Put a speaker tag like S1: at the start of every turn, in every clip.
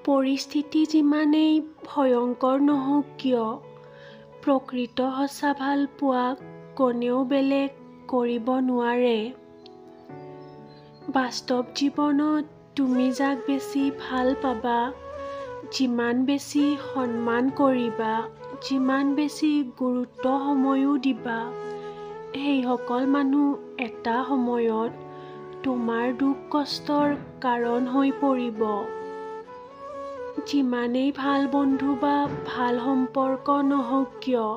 S1: পৰিস্থিতি যিমানেই ভয়ংকৰ নহওক কিয়, প্ৰকৃত সঁচা ভাল পোৱাক কোনেও বেলেগ কৰিব নোৱাৰে। বাস্তৱ জীৱনত তুমি যাক বেছি ভাল পাবা, যিমান বেছি সন্মান কৰিবা, যিমান বেছি গুৰুত্ব সময়ো দিবা, সেইসকল মানুহ এটা সময়ত তোমাৰ দুখ কষ্টৰ কাৰণ হৈ পৰিব। যিমানেই ভাল বন্ধু বা ভাল সম্পৰ্ক নহওক কিয়,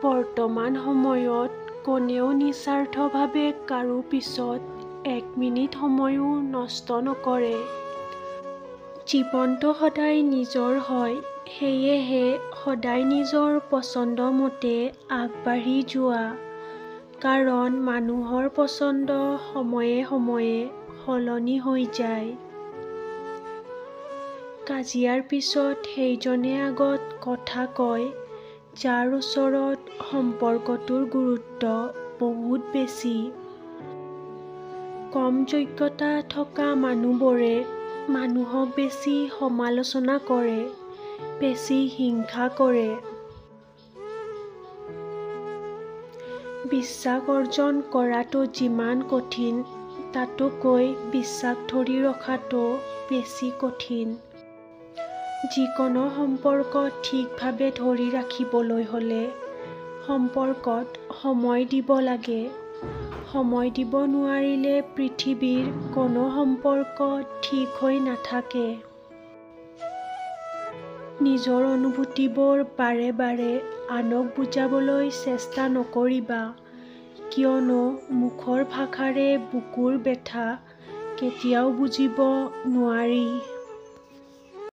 S1: বৰ্তমান সময়ত কোনেও নিস্বাৰ্থভাৱে কাৰো পিছত 1 মিনিট সময়ো নষ্ট নকৰে। জীৱনটো সদায় নিজৰ হয়, সেয়েহে সদায় নিজৰ পছন্দ মতে আগবাঢ়ি যোৱা। কাৰণ মানুহৰ পছন্দ সময়ে সময়ে সলনি হৈ যায়। কাজিয়াৰ পিছত সেইজনে আগত কথা কয়, যাৰ ওচৰত সম্পৰ্কটোৰ গুৰুত্ব বহুত বেছি। কম যোগ্যতা থকা মানুহবোৰে মানুহক বেছি সমালোচনা কৰে, বেছি হিংসা কৰে। বিশ্বাস অৰ্জন কৰাটো যিমান কঠিন, তাতোকৈ বিশ্বাস ধৰি ৰখাটো বেছি কঠিন। যিকোনো সম্পৰ্ক ঠিকভাৱে ধৰি ৰাখিবলৈ হ'লে সম্পৰ্কত সময় দিব লাগে। সময় দিব নোৱাৰিলে পৃথিৱীৰ কোনো সম্পৰ্ক ঠিক হৈ নাথাকে। নিজৰ অনুভূতিবোৰ বাৰে বাৰে আনক বুজাবলৈ চেষ্টা নকৰিবা, কিয়নো মুখৰ ভাষাৰে বুকুৰ বেথা কেতিয়াও বুজিব নোৱাৰি।